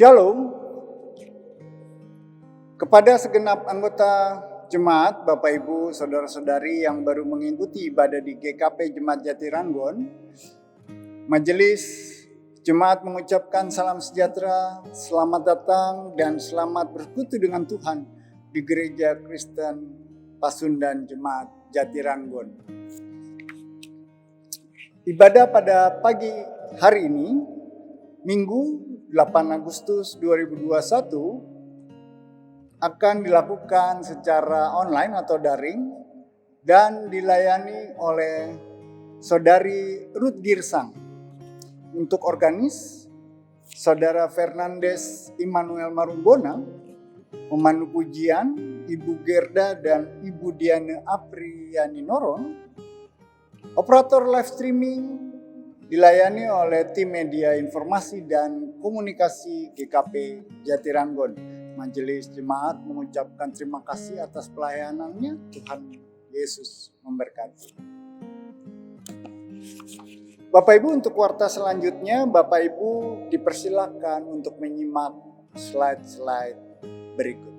Shalom kepada segenap anggota jemaat, Bapak Ibu, Saudara-saudari yang baru mengikuti ibadah di GKP Jemaat Jatiranggon. Majelis Jemaat mengucapkan salam sejahtera, selamat datang dan selamat bersekutu dengan Tuhan di Gereja Kristen Pasundan Jemaat Jatiranggon. Ibadah pada pagi hari ini, Minggu 8 Agustus 2021, akan dilakukan secara online atau daring dan dilayani oleh Saudari Ruth Girsang. Untuk organis, Saudara Fernandes Immanuel Marumbona, pemandu pujian Ibu Gerda dan Ibu Diana Apriani Noron. Operator live streaming dilayani oleh tim media informasi dan komunikasi GKP Jatiranggon. Majelis Jemaat mengucapkan terima kasih atas pelayanannya. Tuhan Yesus memberkati. Bapak Ibu, untuk warta selanjutnya, Bapak Ibu dipersilakan untuk menyimak slide-slide berikut.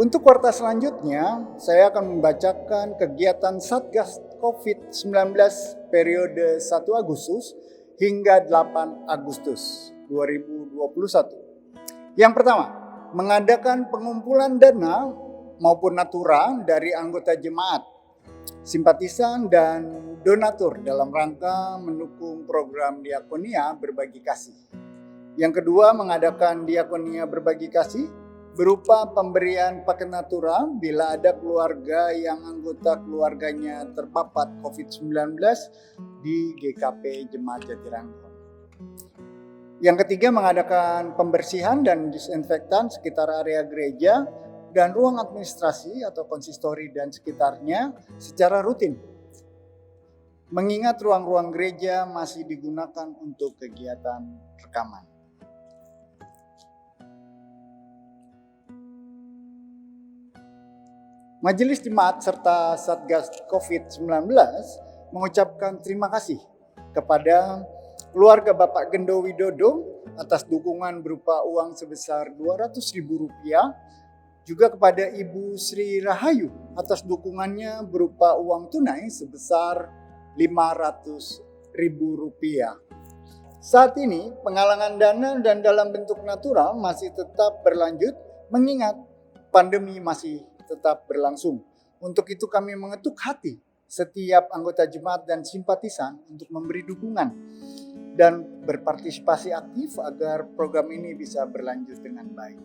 Untuk warta selanjutnya, saya akan membacakan kegiatan Satgas COVID-19 periode 1 Agustus hingga 8 Agustus 2021. Yang pertama, mengadakan pengumpulan dana maupun natura dari anggota jemaat, simpatisan, dan donatur dalam rangka mendukung program diakonia berbagi kasih. Yang kedua, mengadakan diakonia berbagi kasih berupa pemberian paket natura bila ada keluarga yang anggota keluarganya terpapar COVID-19 di GKP Jemaat Jatiranggon. Yang ketiga, mengadakan pembersihan dan disinfektan sekitar area gereja dan ruang administrasi atau konsistori dan sekitarnya secara rutin. Mengingat ruang-ruang gereja masih digunakan untuk kegiatan rekaman. Majelis Jemaat serta Satgas COVID-19 mengucapkan terima kasih kepada keluarga Bapak Gendo Widodo atas dukungan berupa uang sebesar Rp200.000, juga kepada Ibu Sri Rahayu atas dukungannya berupa uang tunai sebesar Rp500.000. Saat ini penggalangan dana dan dalam bentuk natural masih tetap berlanjut mengingat pandemi masih tetap berlangsung. Untuk itu kami mengetuk hati setiap anggota jemaat dan simpatisan untuk memberi dukungan dan berpartisipasi aktif agar program ini bisa berlanjut dengan baik.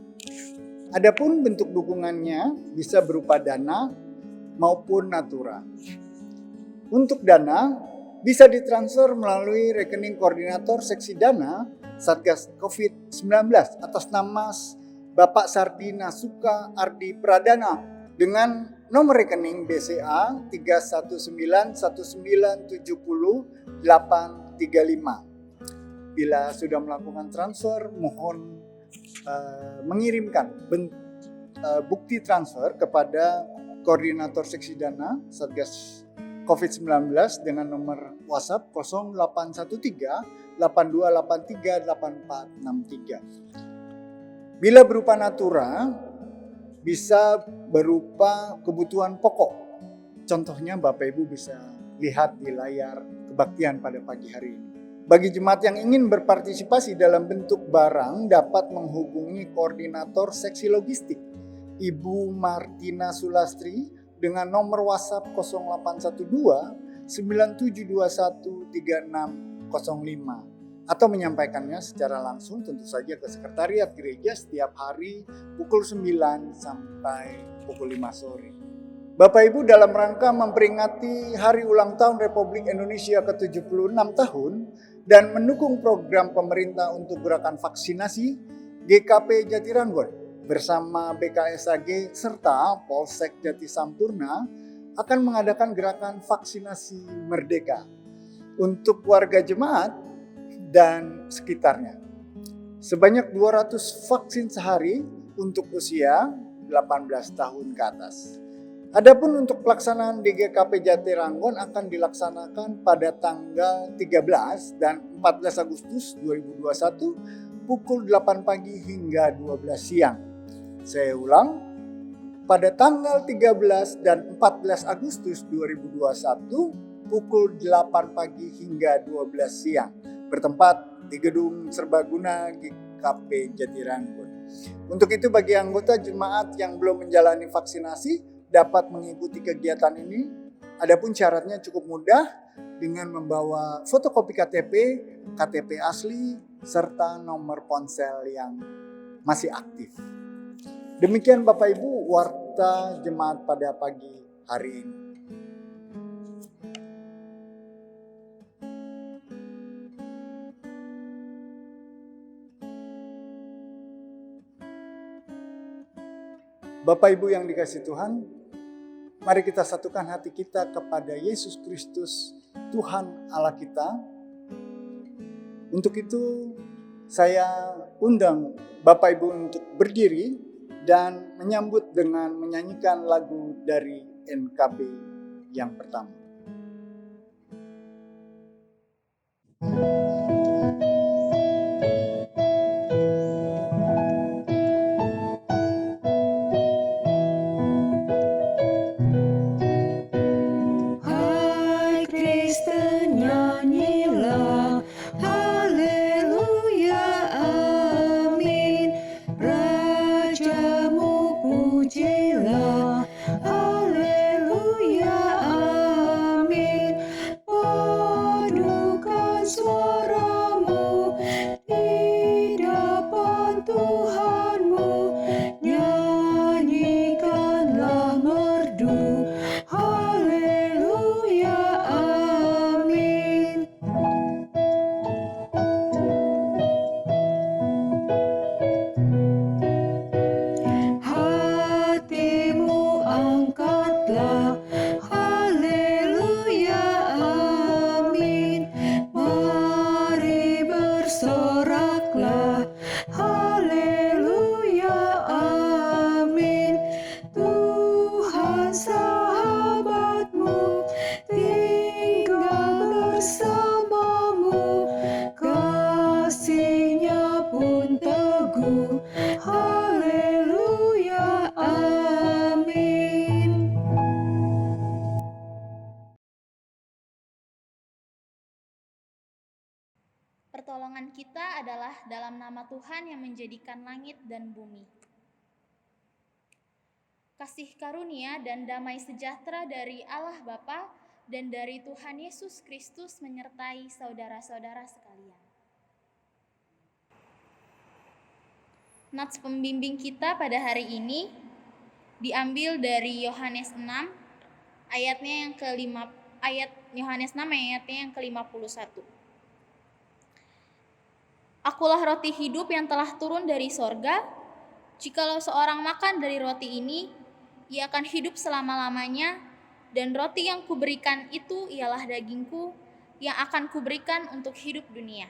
Adapun bentuk dukungannya bisa berupa dana maupun natura. Untuk dana bisa ditransfer melalui rekening koordinator seksi dana Satgas COVID-19 atas nama Bapak Sardi Nasuka Ardi Pradana dengan nomor rekening BCA 3191970-835. Bila sudah melakukan transfer, mohon mengirimkan bukti transfer kepada Koordinator Seksi Dana Satgas COVID-19 dengan nomor WhatsApp 0813 8283 8463. Bila berupa natura, bisa berupa kebutuhan pokok. Contohnya Bapak Ibu bisa lihat di layar kebaktian pada pagi hari ini. Bagi jemaat yang ingin berpartisipasi dalam bentuk barang dapat menghubungi Koordinator Seksi Logistik Ibu Martina Sulastri dengan nomor WhatsApp 0812 9721 3605 atau menyampaikannya secara langsung tentu saja ke Sekretariat Gereja setiap hari pukul 9 sampai pukul 5 sore. Bapak Ibu, dalam rangka memperingati Hari Ulang Tahun Republik Indonesia ke-76 tahun dan mendukung program pemerintah untuk gerakan vaksinasi, GKP Jatiranggon bersama BKSAG serta Polsek Jati Sampurna akan mengadakan gerakan vaksinasi merdeka untuk warga jemaat dan sekitarnya. Sebanyak 200 vaksin sehari untuk usia 18 tahun ke atas. Adapun untuk pelaksanaan di GKP Jatiranggon akan dilaksanakan pada tanggal 13 dan 14 Agustus 2021 pukul 8 pagi hingga 12 siang. Saya ulang, pada tanggal 13 dan 14 Agustus 2021 pukul 8 pagi hingga 12 siang. Bertempat di Gedung Serbaguna GKP Jatiranggon. Untuk itu bagi anggota jemaat yang belum menjalani vaksinasi dapat mengikuti kegiatan ini. Adapun syaratnya cukup mudah dengan membawa fotokopi KTP, KTP asli, serta nomor ponsel yang masih aktif. Demikian Bapak Ibu warta jemaat pada pagi hari ini. Bapak Ibu yang dikasihi Tuhan, mari kita satukan hati kita kepada Yesus Kristus, Tuhan Allah kita. Untuk itu saya undang Bapak Ibu untuk berdiri dan menyambut dengan menyanyikan lagu dari NKB yang pertama. Pertolongan kita adalah dalam nama Tuhan yang menjadikan langit dan bumi. Kasih karunia dan damai sejahtera dari Allah Bapa dan dari Tuhan Yesus Kristus menyertai saudara-saudara sekalian. Nats pembimbing kita pada hari ini diambil dari Yohanes 6 ayatnya yang ke-51. Akulah roti hidup yang telah turun dari sorga. Jikalau seorang makan dari roti ini, ia akan hidup selama-lamanya, dan roti yang kuberikan itu ialah dagingku yang akan kuberikan untuk hidup dunia.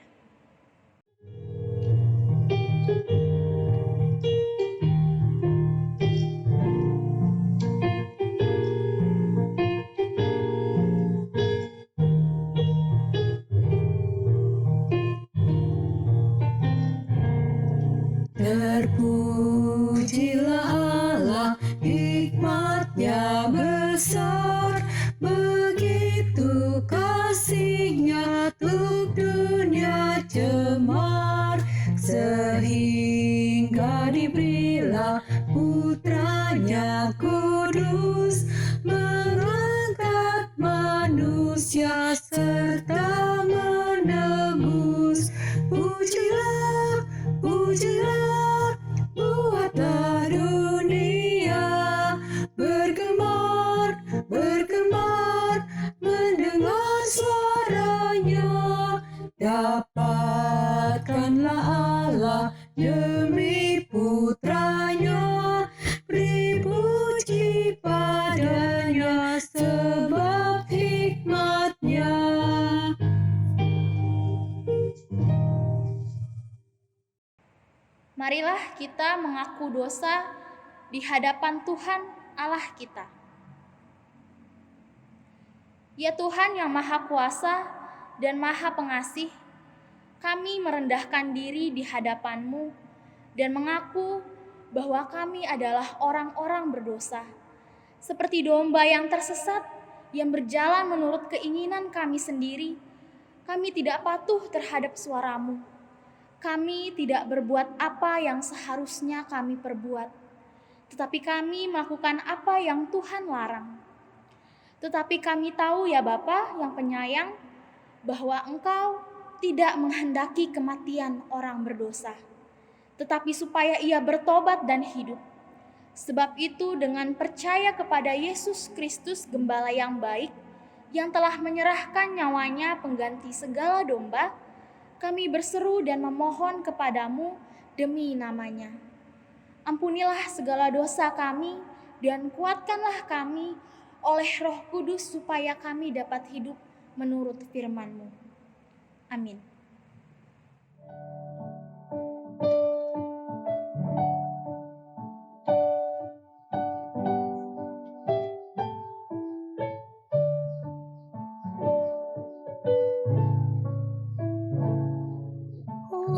Terpujilah Allah, hikmat-Nya besar, begitu kasih-Nya untuk dunia cemar, sehingga diberilah putra-Nya kudus, mengangkat manusia serta menebus. Pujilah, pujilah, buatlah dunia bergemar, bergemar, mendengar suaranya. Dapatkanlah Allah demi putranya, beri puji padanya sebab hikmat-Nya. Marilah kita mengaku dosa di hadapan Tuhan Allah kita. Ya Tuhan yang Maha Kuasa dan Maha Pengasih, kami merendahkan diri di hadapan-Mu dan mengaku bahwa kami adalah orang-orang berdosa, seperti domba yang tersesat yang berjalan menurut keinginan kami sendiri. Kami tidak patuh terhadap suara-Mu. Kami tidak berbuat apa yang seharusnya kami perbuat, tetapi kami melakukan apa yang Tuhan larang. Tetapi kami tahu ya Bapa yang penyayang, bahwa Engkau tidak menghendaki kematian orang berdosa, tetapi supaya ia bertobat dan hidup. Sebab itu dengan percaya kepada Yesus Kristus Gembala yang baik, yang telah menyerahkan nyawanya pengganti segala domba, kami berseru dan memohon kepadamu demi namanya. Ampunilah segala dosa kami dan kuatkanlah kami oleh Roh Kudus supaya kami dapat hidup menurut firman-Mu. Amin.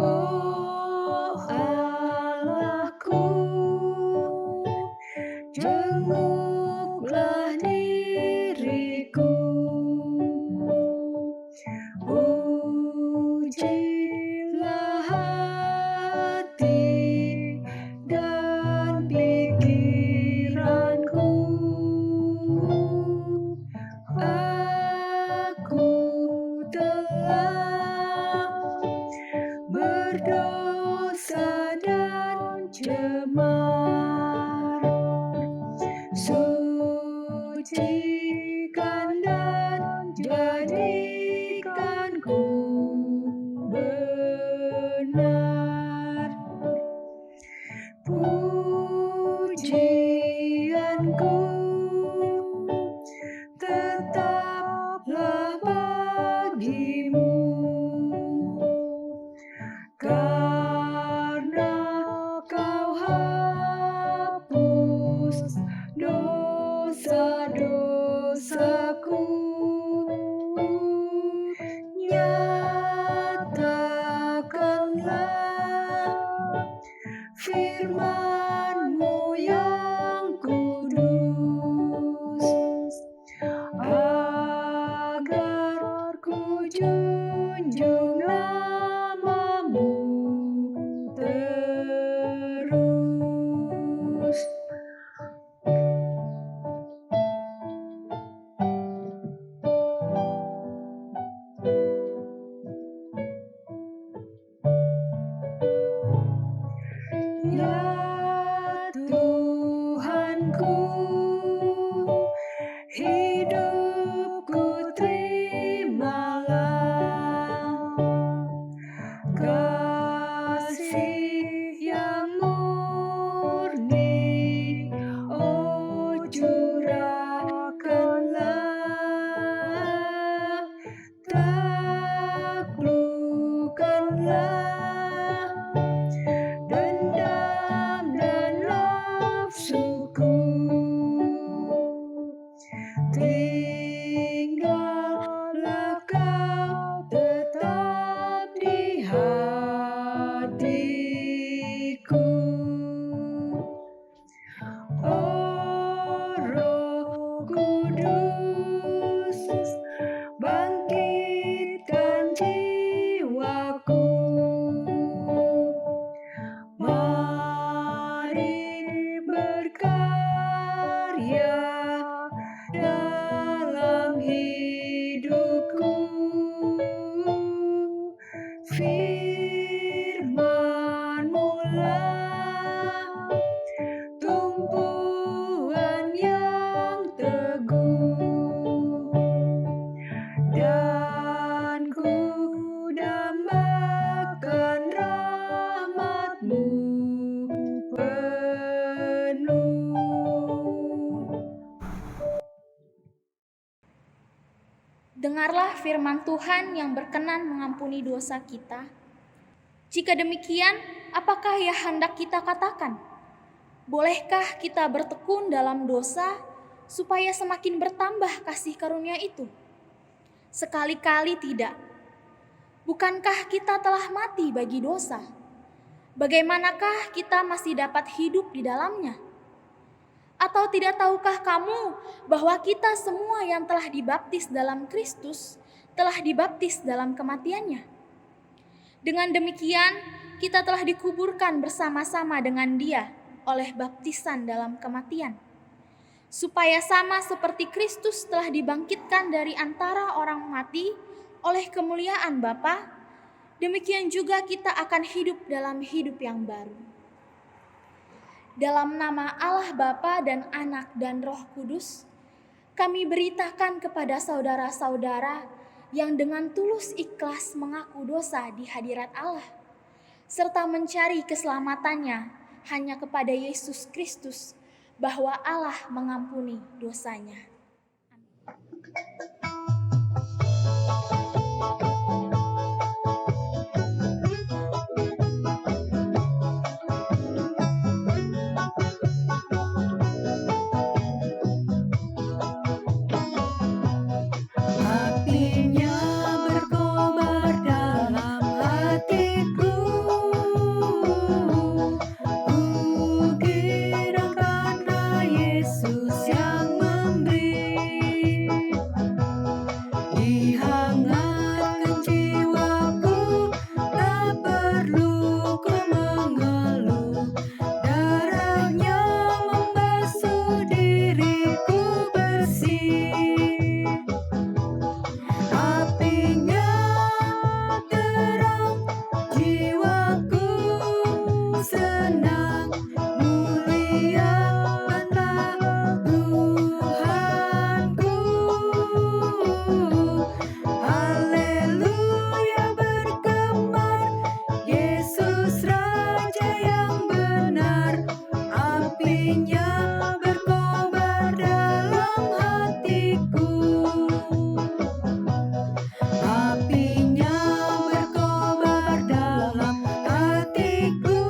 Oh Allahku, jenguklah diriku, ujilah hati dan pikiranku. Aku telah berdosa dan cemar, sucikan dan jadikanku benar. Pujianku tetaplah bagi-Mu, karena Kau hapus dosa-dosaku. Nyatakanlah firman-Mu yang kudus, agar ku junjung nama-Mu terus. Ya Tuhanku, hidupku terimalah, kasih yang murni, oh curahkanlah, taklukkanlah dendam Dengarlah firman Tuhan yang berkenan mengampuni dosa kita. Jika demikian, apakah yang hendak kita katakan? Bolehkah kita bertekun dalam dosa supaya semakin bertambah kasih karunia itu? Sekali-kali tidak. Bukankah kita telah mati bagi dosa? Bagaimanakah kita masih dapat hidup di dalamnya? Atau tidak tahukah kamu bahwa kita semua yang telah dibaptis dalam Kristus telah dibaptis dalam kematiannya? Dengan demikian, kita telah dikuburkan bersama-sama dengan Dia oleh baptisan dalam kematian, supaya sama seperti Kristus telah dibangkitkan dari antara orang mati oleh kemuliaan Bapa, demikian juga kita akan hidup dalam hidup yang baru. Dalam nama Allah Bapa dan Anak dan Roh Kudus, kami beritakan kepada saudara-saudara yang dengan tulus ikhlas mengaku dosa di hadirat Allah, serta mencari keselamatannya hanya kepada Yesus Kristus, bahwa Allah mengampuni dosanya. Apinya berkobar dalam hatiku. Kukira karena Yesus yang memberi, dihangatkan jiwaku, tak perlu ku mengeluh. Darahnya membasuh diriku bersih. Apinya terang, jiwaku senang, muliakanlah Tuhanku. Haleluya bergema, Yesus Raja yang benar. Apinya berkobar dalam hatiku. Apinya berkobar dalam hatiku.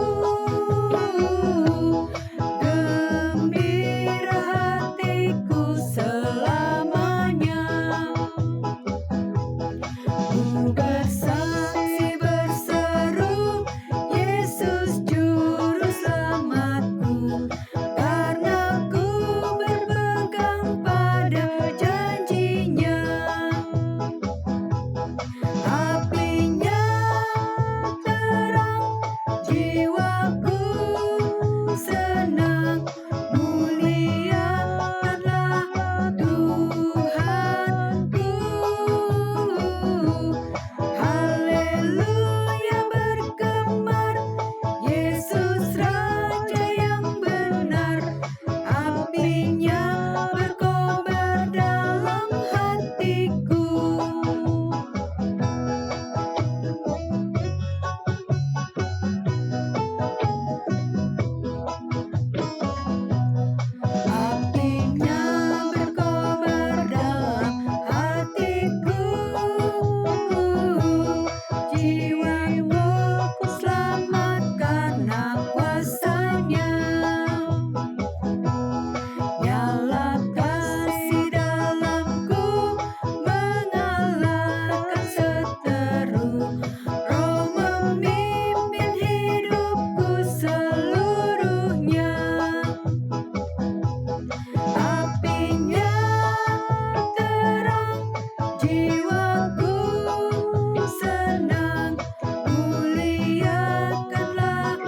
Gembira hatiku selamanya. Ku bersaksi berseru, Yesus juru selamatku, karena ku berpegang pada janjinya. Apinya terang, jiwaku senang, muliakanlah Tuhanku. Haleluya bergemar, Yesus Raja yang benar. Apinya berkobar dalam hatiku. Apinya berkobar dalam hatiku. Jiwaku ku selamat karena kuasanya. Nyala kasih dalamku, mengalahkan seteru. Roh memimpin hidupku seluruhnya. Apinya terang, jiwaku senang, muliakanlah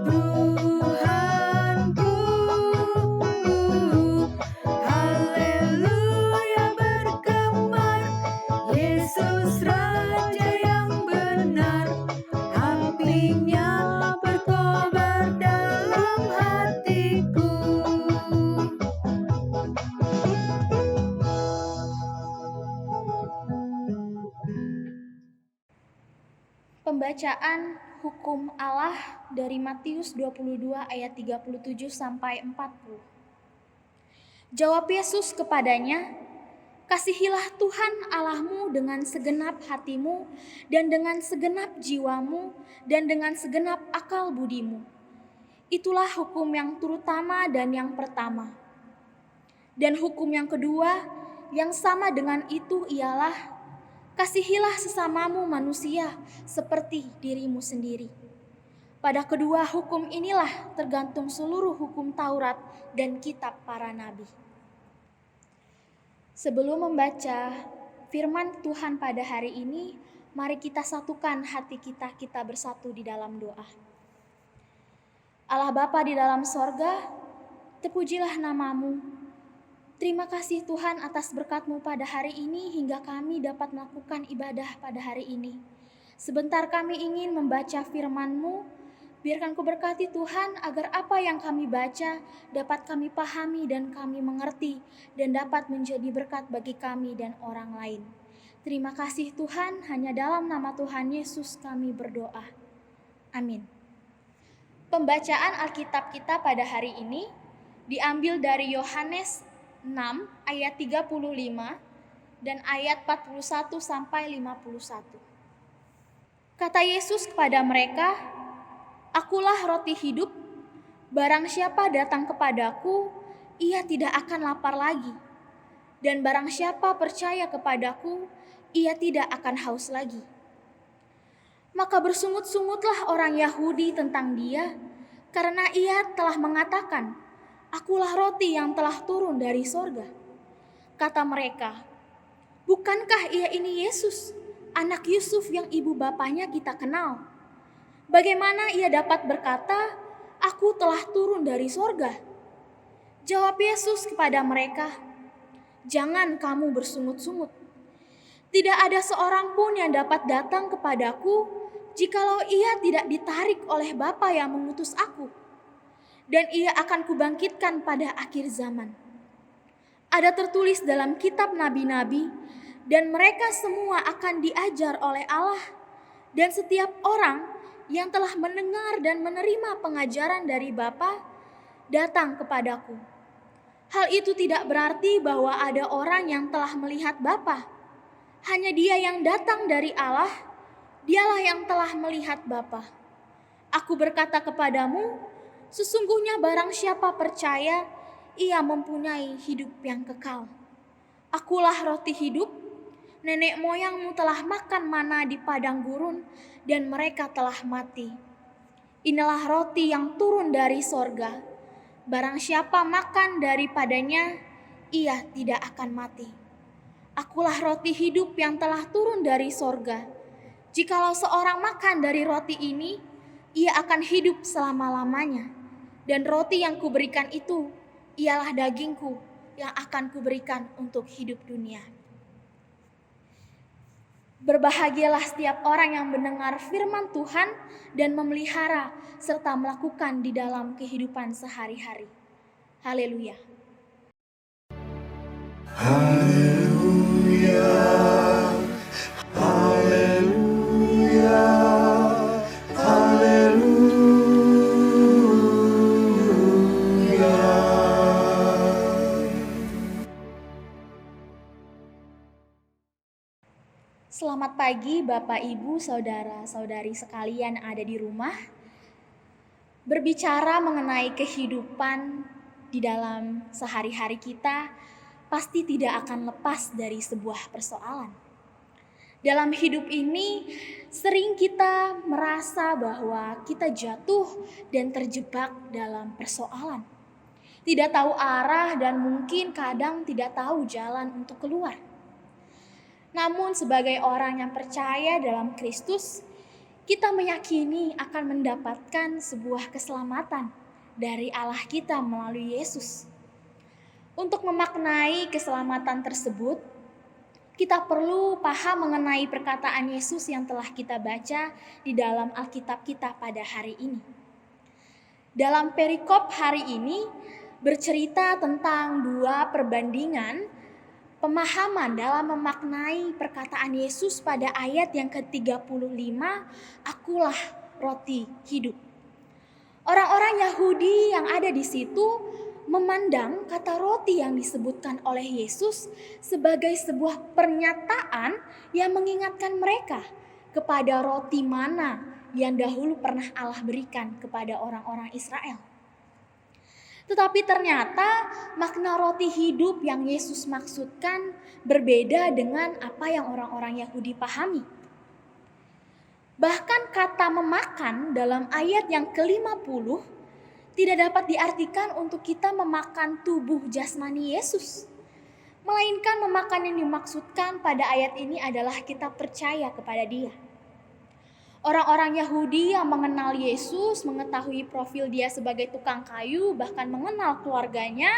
Tuhanku. Haleluya bergemar, Yesus Raja yang benar. Apinya berkobar dalam hatiku. Pembacaan hukum Allah dari Matius 22 ayat 37 sampai 40. Jawab Yesus kepadanya, Kasihilah Tuhan Allahmu dengan segenap hatimu dan dengan segenap jiwamu dan dengan segenap akal budimu. Itulah hukum yang terutama dan yang pertama. Dan hukum yang kedua yang sama dengan itu ialah kasihilah sesamamu manusia seperti dirimu sendiri. Pada kedua hukum inilah tergantung seluruh hukum Taurat dan kitab para nabi. Sebelum membaca firman Tuhan pada hari ini, mari kita satukan hati kita bersatu di dalam doa. Allah Bapa di dalam sorga, terpujilah namamu. Terima kasih Tuhan atas berkat-Mu pada hari ini hingga kami dapat melakukan ibadah pada hari ini. Sebentar kami ingin membaca firman-Mu. Biarkan Kau berkati Tuhan agar apa yang kami baca dapat kami pahami dan kami mengerti dan dapat menjadi berkat bagi kami dan orang lain. Terima kasih Tuhan, hanya dalam nama Tuhan Yesus kami berdoa. Amin. Pembacaan Alkitab kita pada hari ini diambil dari Yohanes 6 ayat 35 dan ayat 41 sampai 51. Kata Yesus kepada mereka, "Akulah roti hidup, barang siapa datang kepadaku, ia tidak akan lapar lagi. Dan barang siapa percaya kepadaku, ia tidak akan haus lagi." Maka bersungut-sungutlah orang Yahudi tentang dia, karena ia telah mengatakan, "Akulah roti yang telah turun dari sorga." Kata mereka, "Bukankah ia ini Yesus, anak Yusuf yang ibu bapaknya kita kenal? Bagaimana ia dapat berkata, 'Aku telah turun dari sorga'?" Jawab Yesus kepada mereka, "Jangan kamu bersungut-sungut. Tidak ada seorang pun yang dapat datang kepadaku jikalau ia tidak ditarik oleh Bapa yang mengutus aku. Dan ia akan kubangkitkan pada akhir zaman. Ada tertulis dalam kitab nabi-nabi, dan mereka semua akan diajar oleh Allah. Dan setiap orang yang telah mendengar dan menerima pengajaran dari Bapa datang kepadaku. Hal itu tidak berarti bahwa ada orang yang telah melihat Bapa. Hanya Dia yang datang dari Allah, Dialah yang telah melihat Bapa. Aku berkata kepadamu, sesungguhnya barang siapa percaya, ia mempunyai hidup yang kekal. Akulah roti hidup. Nenek moyangmu telah makan mana di padang gurun, dan mereka telah mati. Inilah roti yang turun dari sorga. Barang siapa makan daripadanya, ia tidak akan mati. Akulah roti hidup yang telah turun dari sorga. Jikalau seorang makan dari roti ini, ia akan hidup selama-lamanya. Dan roti yang kuberikan itu, ialah dagingku yang akan kuberikan untuk hidup dunia. Berbahagialah setiap orang yang mendengar firman Tuhan dan memelihara serta melakukan di dalam kehidupan sehari-hari. Haleluya. Haleluya. Haleluya. Haleluya. Selamat pagi Bapak, Ibu, Saudara-saudari sekalian ada di rumah. Berbicara mengenai kehidupan di dalam sehari-hari kita pasti tidak akan lepas dari sebuah persoalan. Dalam hidup ini sering kita merasa bahwa kita jatuh dan terjebak dalam persoalan. Tidak tahu arah dan mungkin kadang tidak tahu jalan untuk keluar. Namun sebagai orang yang percaya dalam Kristus, kita meyakini akan mendapatkan sebuah keselamatan dari Allah kita melalui Yesus. Untuk memaknai keselamatan tersebut, kita perlu paham mengenai perkataan Yesus yang telah kita baca di dalam Alkitab kita pada hari ini. Dalam perikop hari ini bercerita tentang dua perbandingan pemahaman dalam memaknai perkataan Yesus pada ayat yang ke-35, "Akulah roti hidup." Orang-orang Yahudi yang ada di situ memandang kata roti yang disebutkan oleh Yesus sebagai sebuah pernyataan yang mengingatkan mereka kepada roti mana yang dahulu pernah Allah berikan kepada orang-orang Israel. Tetapi ternyata makna roti hidup yang Yesus maksudkan berbeda dengan apa yang orang-orang Yahudi pahami. Bahkan kata memakan dalam ayat yang ke-50 tidak dapat diartikan untuk kita memakan tubuh jasmani Yesus. Melainkan memakan yang dimaksudkan pada ayat ini adalah kita percaya kepada Dia. Orang-orang Yahudi yang mengenal Yesus, mengetahui profil Dia sebagai tukang kayu, bahkan mengenal keluarganya,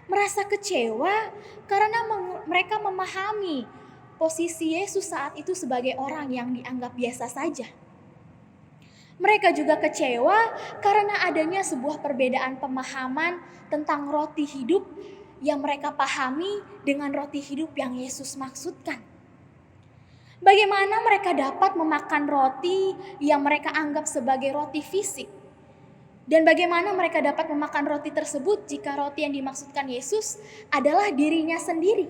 merasa kecewa karena mereka memahami posisi Yesus saat itu sebagai orang yang dianggap biasa saja. Mereka juga kecewa karena adanya sebuah perbedaan pemahaman tentang roti hidup yang mereka pahami dengan roti hidup yang Yesus maksudkan. Bagaimana mereka dapat memakan roti yang mereka anggap sebagai roti fisik? Dan bagaimana mereka dapat memakan roti tersebut jika roti yang dimaksudkan Yesus adalah dirinya sendiri?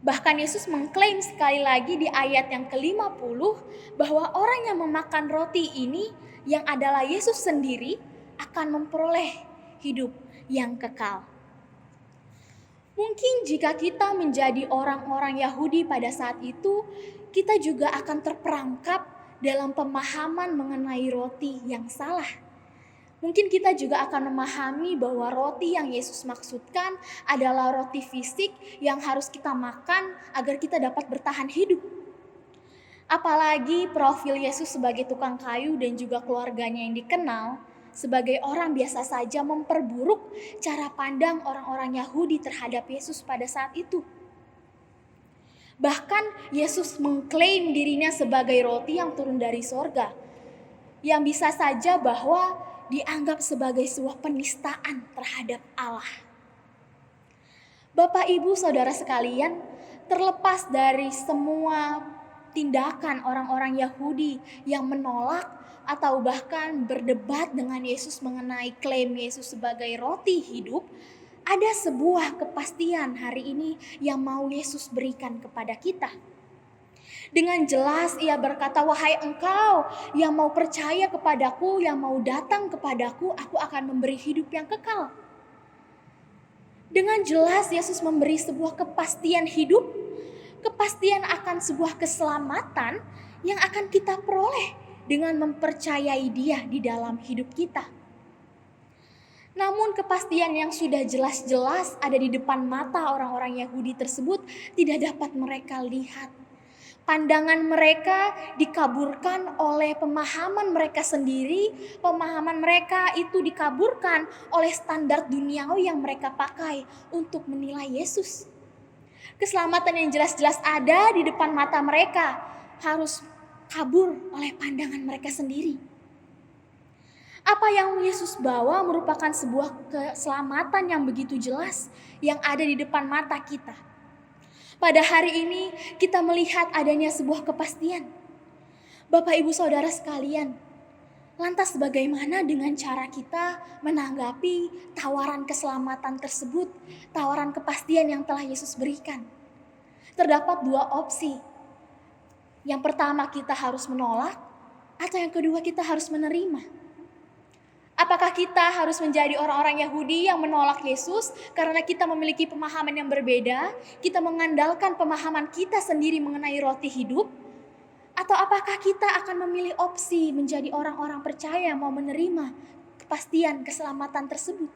Bahkan Yesus mengklaim sekali lagi di ayat yang ke-50 bahwa orang yang memakan roti ini yang adalah Yesus sendiri akan memperoleh hidup yang kekal. Mungkin jika kita menjadi orang-orang Yahudi pada saat itu, kita juga akan terperangkap dalam pemahaman mengenai roti yang salah. Mungkin kita juga akan memahami bahwa roti yang Yesus maksudkan adalah roti fisik yang harus kita makan agar kita dapat bertahan hidup. Apalagi profil Yesus sebagai tukang kayu dan juga keluarganya yang dikenal sebagai orang biasa saja memperburuk cara pandang orang-orang Yahudi terhadap Yesus pada saat itu. Bahkan Yesus mengklaim dirinya sebagai roti yang turun dari sorga, yang bisa saja bahwa dianggap sebagai sebuah penistaan terhadap Allah. Bapak, Ibu, Saudara sekalian, terlepas dari semua tindakan orang-orang Yahudi yang menolak atau bahkan berdebat dengan Yesus mengenai klaim Yesus sebagai roti hidup, ada sebuah kepastian hari ini yang mau Yesus berikan kepada kita. Dengan jelas Ia berkata, "Wahai engkau yang mau percaya kepadaku, yang mau datang kepadaku, aku akan memberi hidup yang kekal." Dengan jelas Yesus memberi sebuah kepastian hidup, kepastian akan sebuah keselamatan yang akan kita peroleh dengan mempercayai Dia di dalam hidup kita. Namun kepastian yang sudah jelas-jelas ada di depan mata orang-orang Yahudi tersebut tidak dapat mereka lihat. Pandangan mereka dikaburkan oleh pemahaman mereka sendiri. Pemahaman mereka itu dikaburkan oleh standar duniawi yang mereka pakai untuk menilai Yesus. Keselamatan yang jelas-jelas ada di depan mata mereka harus kabur oleh pandangan mereka sendiri. Apa yang Yesus bawa merupakan sebuah keselamatan yang begitu jelas yang ada di depan mata kita. Pada hari ini kita melihat adanya sebuah kepastian. Bapak, Ibu, Saudara sekalian, lantas bagaimana dengan cara kita menanggapi tawaran keselamatan tersebut, tawaran kepastian yang telah Yesus berikan? Terdapat dua opsi. Yang pertama, kita harus menolak, atau yang kedua, kita harus menerima. Apakah kita harus menjadi orang-orang Yahudi yang menolak Yesus karena kita memiliki pemahaman yang berbeda, kita mengandalkan pemahaman kita sendiri mengenai roti hidup? Atau apakah kita akan memilih opsi menjadi orang-orang percaya mau menerima kepastian keselamatan tersebut?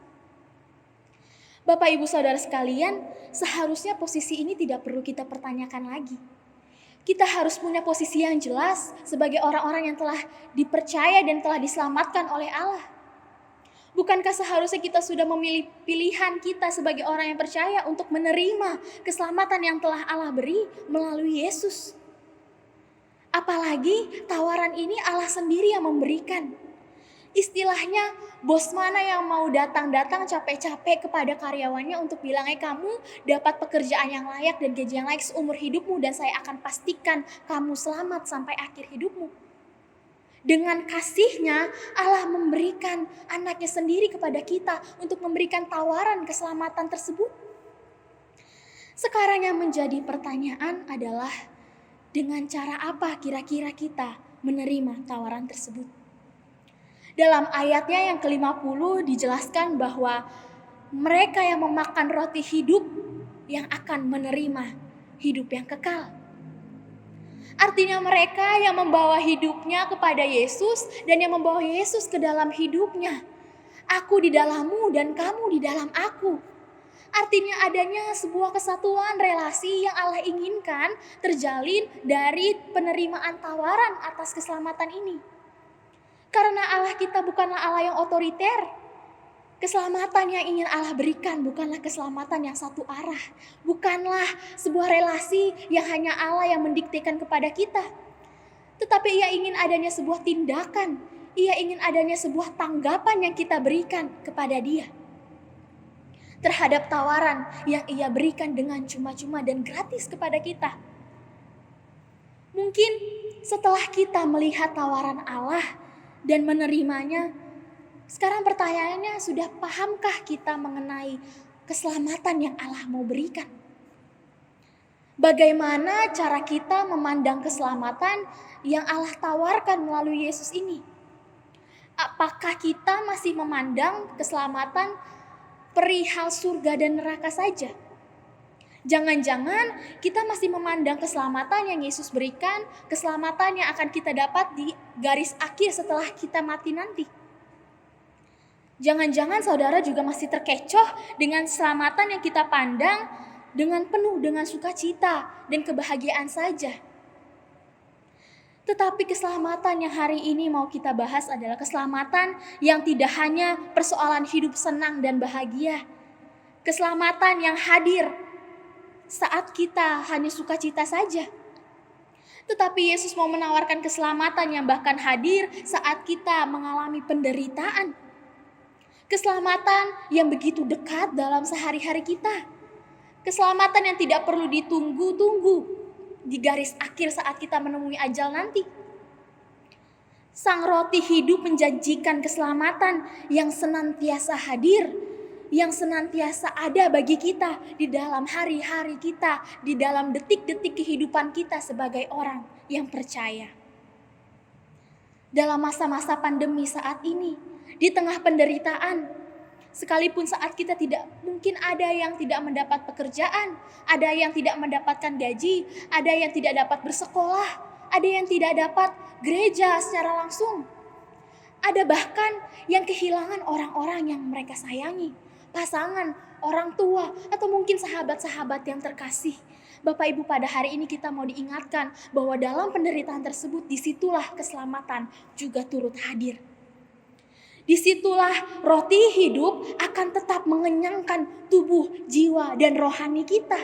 Bapak, Ibu, Saudara sekalian, seharusnya posisi ini tidak perlu kita pertanyakan lagi. Kita harus punya posisi yang jelas sebagai orang-orang yang telah dipercaya dan telah diselamatkan oleh Allah. Bukankah seharusnya kita sudah memilih pilihan kita sebagai orang yang percaya untuk menerima keselamatan yang telah Allah beri melalui Yesus? Apalagi tawaran ini Allah sendiri yang memberikan. Istilahnya, bos mana yang mau datang-datang capek-capek kepada karyawannya untuk bilang, kamu dapat pekerjaan yang layak dan gaji yang layak seumur hidupmu dan saya akan pastikan kamu selamat sampai akhir hidupmu. Dengan kasih-Nya, Allah memberikan anaknya sendiri kepada kita untuk memberikan tawaran keselamatan tersebut. Sekarang yang menjadi pertanyaan adalah, dengan cara apa kira-kira kita menerima tawaran tersebut? Dalam ayatnya yang ke-50 dijelaskan bahwa mereka yang memakan roti hidup yang akan menerima hidup yang kekal. Artinya mereka yang membawa hidupnya kepada Yesus dan yang membawa Yesus ke dalam hidupnya. Aku di dalammu dan kamu di dalam aku. Artinya adanya sebuah kesatuan relasi yang Allah inginkan terjalin dari penerimaan tawaran atas keselamatan ini. Karena Allah kita bukanlah Allah yang otoriter. Keselamatan yang ingin Allah berikan bukanlah keselamatan yang satu arah. Bukanlah sebuah relasi yang hanya Allah yang mendiktekan kepada kita. Tetapi Ia ingin adanya sebuah tindakan. Ia ingin adanya sebuah tanggapan yang kita berikan kepada Dia. Terhadap tawaran yang Ia berikan dengan cuma-cuma dan gratis kepada kita. Mungkin setelah kita melihat tawaran Allah dan menerimanya, sekarang pertanyaannya, sudah pahamkah kita mengenai keselamatan yang Allah mau berikan? Bagaimana cara kita memandang keselamatan yang Allah tawarkan melalui Yesus ini? Apakah kita masih memandang keselamatan perihal surga dan neraka saja? Jangan-jangan kita masih memandang keselamatan yang Yesus berikan, keselamatan yang akan kita dapat di garis akhir setelah kita mati nanti. Jangan-jangan saudara juga masih terkecoh dengan keselamatan yang kita pandang dengan penuh dengan sukacita dan kebahagiaan saja. Tetapi keselamatan yang hari ini mau kita bahas adalah keselamatan yang tidak hanya persoalan hidup senang dan bahagia. Keselamatan yang hadir saat kita hanya sukacita saja. Tetapi Yesus mau menawarkan keselamatan yang bahkan hadir saat kita mengalami penderitaan. Keselamatan yang begitu dekat dalam sehari-hari kita. Keselamatan yang tidak perlu ditunggu-tunggu di garis akhir saat kita menemui ajal nanti. Sang roti hidup menjanjikan keselamatan yang senantiasa hadir, yang senantiasa ada bagi kita di dalam hari-hari kita, di dalam detik-detik kehidupan kita sebagai orang yang percaya. Dalam masa-masa pandemi saat ini, di tengah penderitaan, sekalipun saat kita tidak mungkin ada yang tidak mendapat pekerjaan, ada yang tidak mendapatkan gaji, ada yang tidak dapat bersekolah, ada yang tidak dapat gereja secara langsung. Ada bahkan yang kehilangan orang-orang yang mereka sayangi, pasangan, orang tua, atau mungkin sahabat-sahabat yang terkasih. Bapak Ibu, pada hari ini kita mau diingatkan bahwa dalam penderitaan tersebut disitulah keselamatan juga turut hadir. Disitulah roti hidup akan tetap mengenyangkan tubuh, jiwa, dan rohani kita.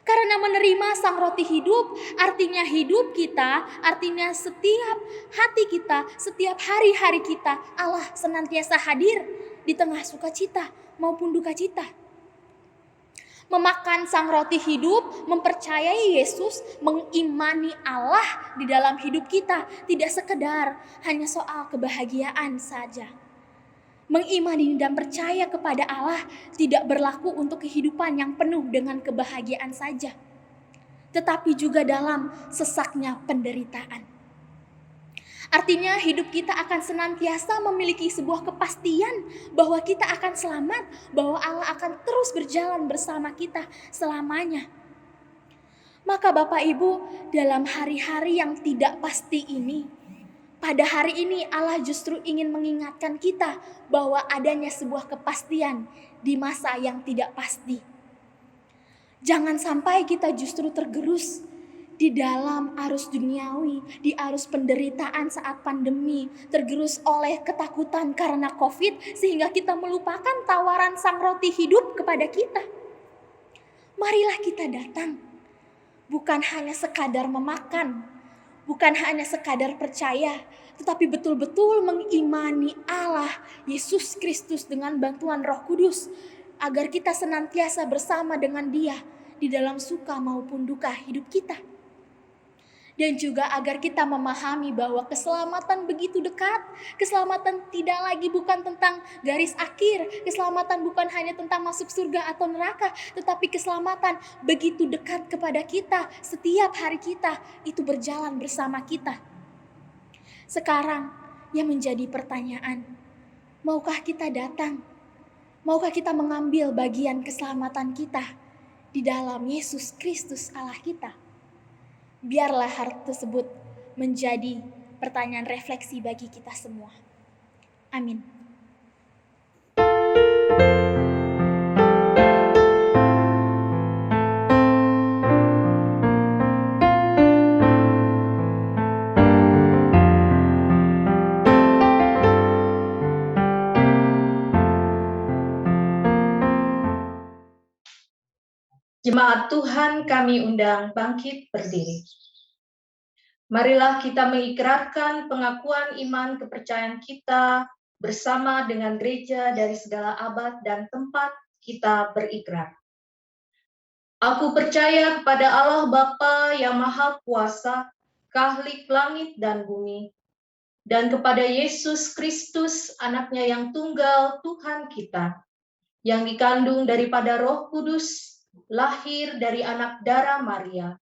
Karena menerima sang roti hidup, artinya hidup kita, artinya setiap hati kita, setiap hari-hari kita, Allah senantiasa hadir di tengah sukacita maupun duka cita. Memakan sang roti hidup, mempercayai Yesus, mengimani Allah di dalam hidup kita. Tidak sekedar hanya soal kebahagiaan saja. Mengimani dan percaya kepada Allah tidak berlaku untuk kehidupan yang penuh dengan kebahagiaan saja. Tetapi juga dalam sesaknya penderitaan. Artinya hidup kita akan senantiasa memiliki sebuah kepastian bahwa kita akan selamat, bahwa Allah akan terus berjalan bersama kita selamanya. Maka Bapak Ibu, dalam hari-hari yang tidak pasti ini, pada hari ini Allah justru ingin mengingatkan kita bahwa adanya sebuah kepastian di masa yang tidak pasti. Jangan sampai kita justru tergerus di dalam arus duniawi, di arus penderitaan saat pandemi, tergerus oleh ketakutan karena COVID, sehingga kita melupakan tawaran sang roti hidup kepada kita. Marilah kita datang, bukan hanya sekadar memakan, bukan hanya sekadar percaya, tetapi betul-betul mengimani Allah, Yesus Kristus dengan bantuan Roh Kudus, agar kita senantiasa bersama dengan Dia di dalam suka maupun duka hidup kita. Dan juga agar kita memahami bahwa keselamatan begitu dekat. Keselamatan tidak lagi bukan tentang garis akhir. Keselamatan bukan hanya tentang masuk surga atau neraka. Tetapi keselamatan begitu dekat kepada kita. Setiap hari kita itu berjalan bersama kita. Sekarang yang menjadi pertanyaan, maukah kita datang? Maukah kita mengambil bagian keselamatan kita di dalam Yesus Kristus Allah kita? Biarlah hal tersebut menjadi pertanyaan refleksi bagi kita semua. Amin. Jemaat Tuhan, kami undang bangkit berdiri. Marilah kita mengikrarkan pengakuan iman kepercayaan kita bersama dengan gereja dari segala abad dan tempat kita berikrar. Aku percaya kepada Allah Bapa yang Maha Kuasa, Khalik langit dan bumi, dan kepada Yesus Kristus, anaknya yang tunggal Tuhan kita, yang dikandung daripada Roh Kudus, lahir dari anak darah Maria,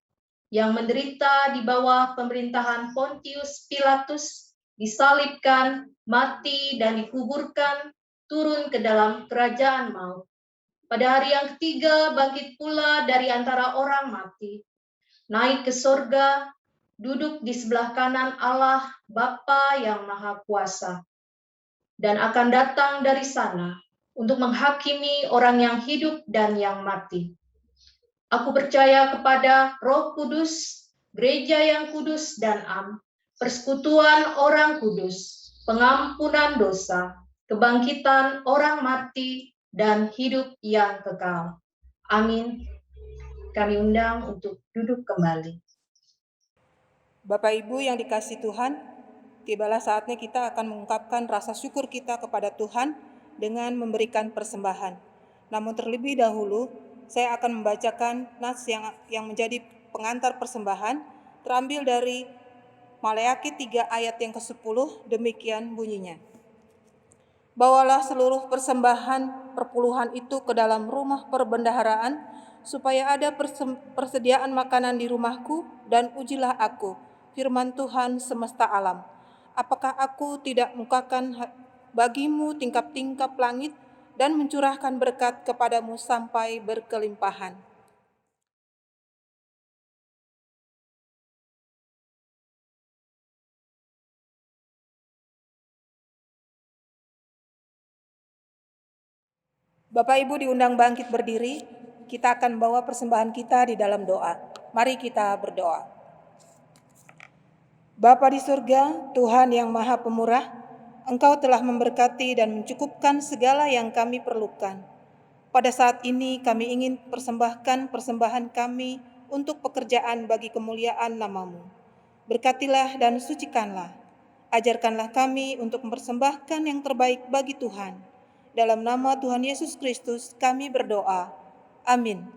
yang menderita di bawah pemerintahan Pontius Pilatus, disalibkan, mati, dan dikuburkan, turun ke dalam kerajaan maut. Pada hari yang ketiga bangkit pula dari antara orang mati, naik ke sorga, duduk di sebelah kanan Allah Bapa yang Maha Kuasa, dan akan datang dari sana untuk menghakimi orang yang hidup dan yang mati. Aku percaya kepada Roh Kudus, gereja yang kudus dan am, persekutuan orang kudus, pengampunan dosa, kebangkitan orang mati, dan hidup yang kekal. Amin. Kami undang untuk duduk kembali. Bapak Ibu yang dikasihi Tuhan, tibalah saatnya kita akan mengungkapkan rasa syukur kita kepada Tuhan dengan memberikan persembahan. Namun terlebih dahulu, saya akan membacakan nas yang menjadi pengantar persembahan, terambil dari Maleakhi 3 ayat yang ke-10, demikian bunyinya. Bawalah seluruh persembahan perpuluhan itu ke dalam rumah perbendaharaan, supaya ada persediaan makanan di rumahku, dan ujilah aku, firman Tuhan semesta alam. Apakah aku tidak mukakan bagimu tingkap-tingkap langit, dan mencurahkan berkat kepadamu sampai berkelimpahan. Bapak Ibu diundang bangkit berdiri, kita akan bawa persembahan kita di dalam doa. Mari kita berdoa. Bapa di surga, Tuhan yang Maha Pemurah, Engkau telah memberkati dan mencukupkan segala yang kami perlukan. Pada saat ini kami ingin persembahkan persembahan kami untuk pekerjaan bagi kemuliaan nama-Mu. Berkatilah dan sucikanlah. Ajarkanlah kami untuk mempersembahkan yang terbaik bagi Tuhan. Dalam nama Tuhan Yesus Kristus kami berdoa. Amin.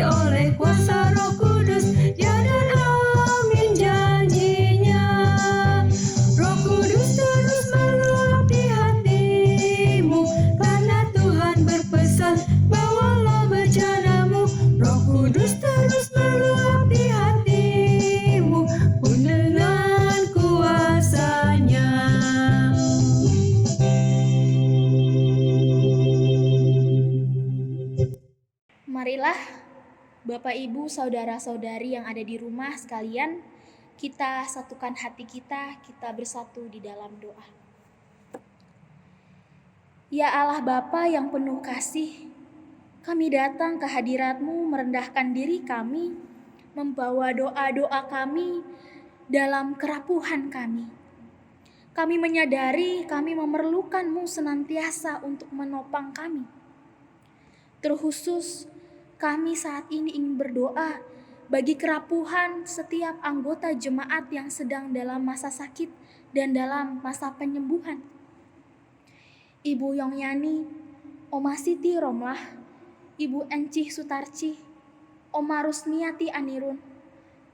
oleh kuasa Roh Kudus, ya dan amin janjinya. Roh Kudus terus meluap di hatimu, karena Tuhan berpesan, bawalah bencanamu. Roh Kudus terus meluap di hatimu, pun dengan kuasanya. Marilah Bapak Ibu, saudara-saudari yang ada di rumah sekalian, kita satukan hati kita bersatu di dalam doa. Ya Allah Bapa yang penuh kasih, kami datang ke hadirat-Mu merendahkan diri kami, membawa doa-doa kami dalam kerapuhan kami. Kami menyadari kami memerlukan-Mu senantiasa untuk menopang kami. Terkhusus kami saat ini ingin berdoa bagi kerapuhan setiap anggota jemaat yang sedang dalam masa sakit dan dalam masa penyembuhan. Ibu Yongyani, Oma Siti Romlah, Ibu Encih Sutarci, Oma Rusmiati Anirun,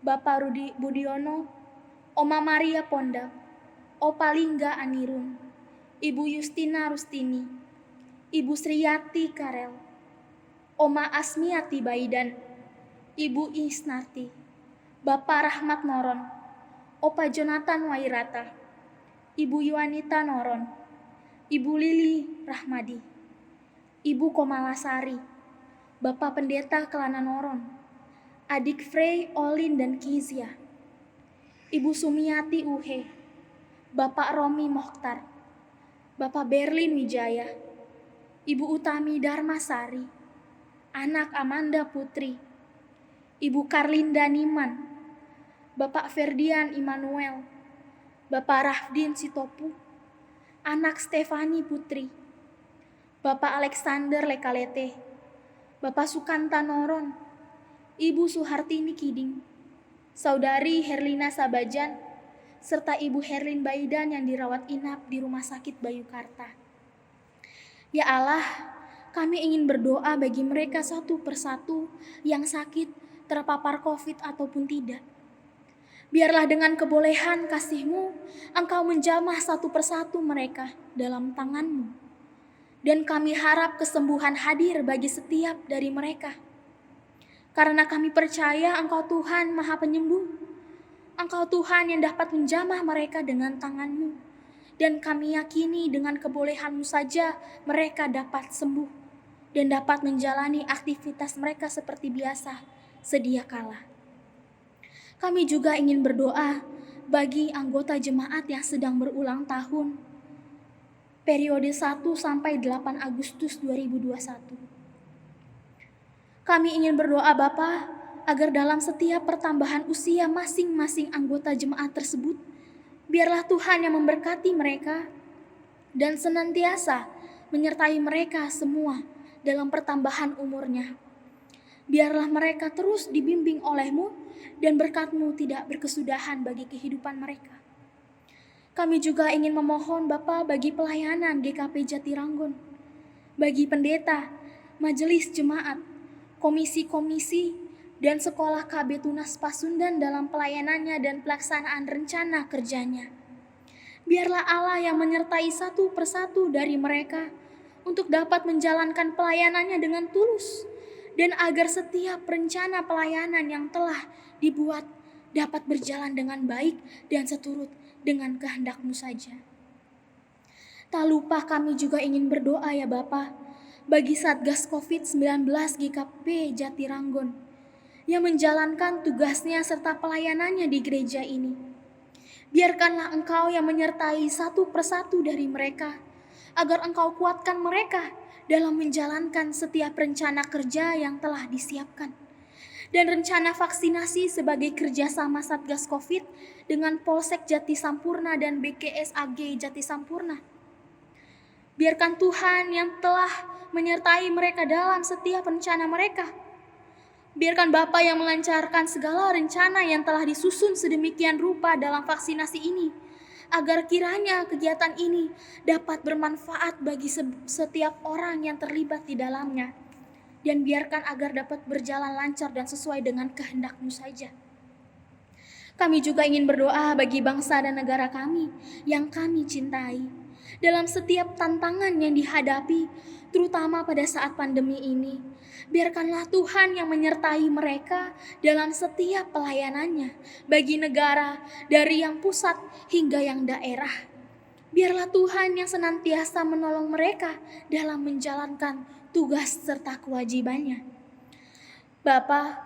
Bapak Rudi Budiono, Oma Maria Pondak, Opa Lingga Anirun, Ibu Justina Rustini, Ibu Sriyati Karel, Oma Asmiati Baidan, Ibu Isnarti, Bapak Rahmat Noron, Opa Jonathan Wairata, Ibu Yuanita Noron, Ibu Lili Rahmadi, Ibu Komalasari, Bapak Pendeta Kelana Noron, Adik Frey, Olin dan Kizia, Ibu Sumiati Uhe, Bapak Romi Mokhtar, Bapak Berlin Wijaya, Ibu Utami Darmasari, Anak Amanda Putri, Ibu Karlinda Niman, Bapak Ferdian Immanuel, Bapak Rafdin Sitopu, Anak Stefani Putri, Bapak Alexander Lekalete, Bapak Sukanta Noron, Ibu Suhartini Kiding, Saudari Herlina Sabajan, serta Ibu Herlin Baidan yang dirawat inap di Rumah Sakit Bayukarta. Ya Allah, kami ingin berdoa bagi mereka satu persatu yang sakit, terpapar COVID ataupun tidak. Biarlah dengan kebolehan kasih-Mu, Engkau menjamah satu persatu mereka dalam tangan-Mu. Dan kami harap kesembuhan hadir bagi setiap dari mereka. Karena kami percaya Engkau Tuhan Maha Penyembuh. Engkau Tuhan yang dapat menjamah mereka dengan tangan-Mu. Dan kami yakini dengan kebolehan-Mu saja mereka dapat sembuh dan dapat menjalani aktivitas mereka seperti biasa sedia kala. Kami juga ingin berdoa bagi anggota jemaat yang sedang berulang tahun, periode 1 sampai 8 Agustus 2021. Kami ingin berdoa Bapa, agar dalam setiap pertambahan usia masing-masing anggota jemaat tersebut, biarlah Tuhan yang memberkati mereka dan senantiasa menyertai mereka semua dalam pertambahan umurnya. Biarlah mereka terus dibimbing oleh-Mu dan berkat-Mu tidak berkesudahan bagi kehidupan mereka. Kami juga ingin memohon Bapa bagi pelayanan GKP Jatiranggon, bagi pendeta, majelis jemaat, komisi-komisi, dan sekolah KB Tunas Pasundan dalam pelayanannya dan pelaksanaan rencana kerjanya. Biarlah Allah yang menyertai satu persatu dari mereka untuk dapat menjalankan pelayanannya dengan tulus, dan agar setiap rencana pelayanan yang telah dibuat dapat berjalan dengan baik dan seturut dengan kehendak-Mu saja. Tak lupa kami juga ingin berdoa ya Bapa, bagi Satgas COVID-19 GKP Jatiranggon yang menjalankan tugasnya serta pelayanannya di gereja ini. Biarkanlah Engkau yang menyertai satu persatu dari mereka, agar Engkau kuatkan mereka dalam menjalankan setiap rencana kerja yang telah disiapkan. Dan rencana vaksinasi sebagai kerjasama Satgas COVID dengan Polsek Jati Sampurna dan BKSAG Jati Sampurna. Biarkan Tuhan yang telah menyertai mereka dalam setiap rencana mereka. Biarkan Bapa yang melancarkan segala rencana yang telah disusun sedemikian rupa dalam vaksinasi ini, agar kiranya kegiatan ini dapat bermanfaat bagi setiap orang yang terlibat di dalamnya. dan biarkan agar dapat berjalan lancar dan sesuai dengan kehendak-Mu saja. Kami juga ingin berdoa bagi bangsa dan negara kami yang kami cintai. Dalam setiap tantangan yang dihadapi, terutama pada saat pandemi ini, biarkanlah Tuhan yang menyertai mereka dalam setiap pelayanannya bagi negara, dari yang pusat hingga yang daerah. Biarlah Tuhan yang senantiasa menolong mereka dalam menjalankan tugas serta kewajibannya. Bapa,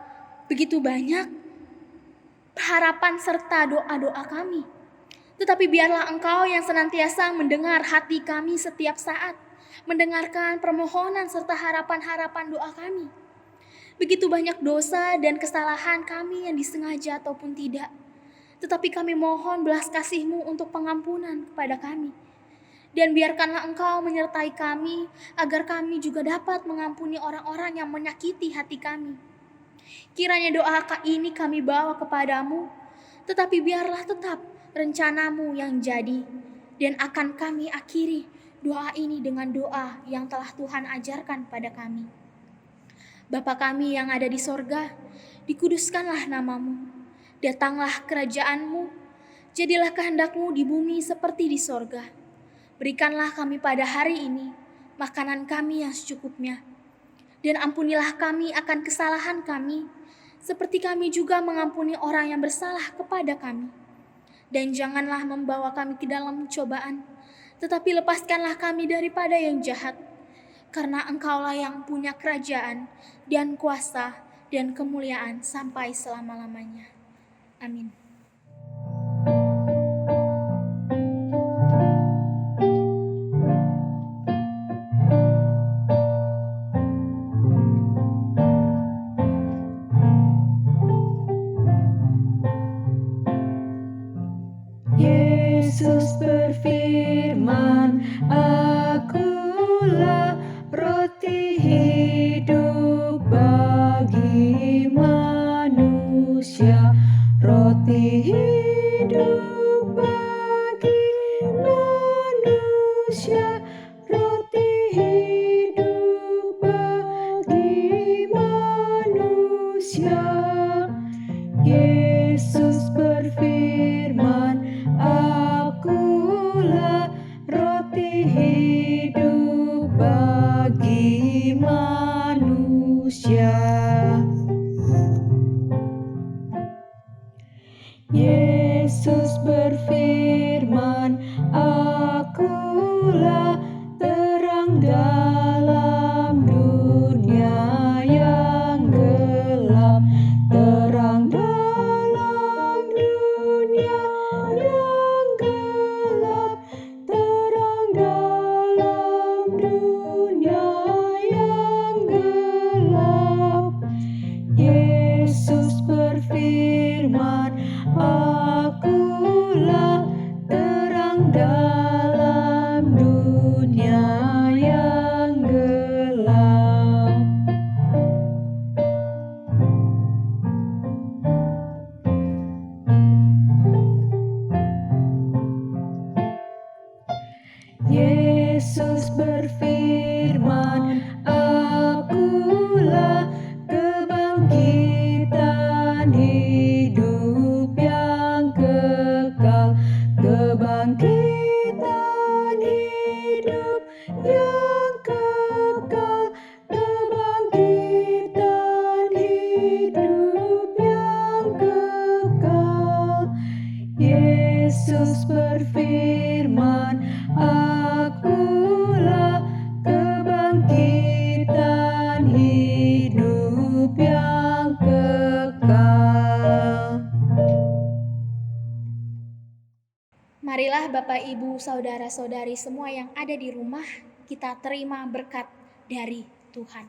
begitu banyak harapan serta doa-doa kami. Tetapi biarlah Engkau yang senantiasa mendengar hati kami setiap saat, mendengarkan permohonan serta harapan-harapan doa kami. Begitu banyak dosa dan kesalahan kami yang disengaja ataupun tidak. Tetapi kami mohon belas kasih-Mu untuk pengampunan kepada kami. Dan biarkanlah Engkau menyertai kami agar kami juga dapat mengampuni orang-orang yang menyakiti hati kami. Kiranya doa ini kami bawa kepadamu, tetapi biarlah tetap rencana-Mu yang jadi, dan akan kami akhiri doa ini dengan doa yang telah Tuhan ajarkan pada kami. Bapa kami yang ada di sorga, dikuduskanlah nama-Mu, datanglah kerajaan-Mu, jadilah kehendak-Mu di bumi seperti di sorga. Berikanlah kami pada hari ini makanan kami yang secukupnya, dan ampunilah kami akan kesalahan kami, seperti kami juga mengampuni orang yang bersalah kepada kami. Dan janganlah membawa kami ke dalam cobaan, tetapi lepaskanlah kami daripada yang jahat. Karena Engkaulah yang punya kerajaan dan kuasa dan kemuliaan sampai selama-lamanya. Amin. Yesus berfirman, Akulah roti hidup bagi manusia, roti hidup bagi manusia, roti hidup bagi manusia. Yesus berfirman, Akulah roti hidup bagi manusia. Yesus berfirman, Akulah terang dalam dunia yang gelap, terang dalam dunia yang gelap, terang dalam dunia yang gelap. Yesus berfirman, Akulah terang dalam dunia yang gelap. Yesus berfirman, Akulah kebangkitan hidup yang kekal, kebangkitan hidup yang kekal, kebangkitan hidup yang kekal. Yesus berfirman, Akulah kebangkitan hidup yang kekal. Marilah Bapak, Ibu, Saudara-saudari semua yang ada di rumah, kita terima berkat dari Tuhan.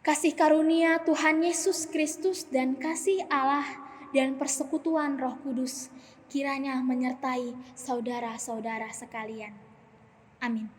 Kasih karunia Tuhan Yesus Kristus dan kasih Allah dan persekutuan Roh Kudus kiranya menyertai saudara-saudara sekalian. Amin.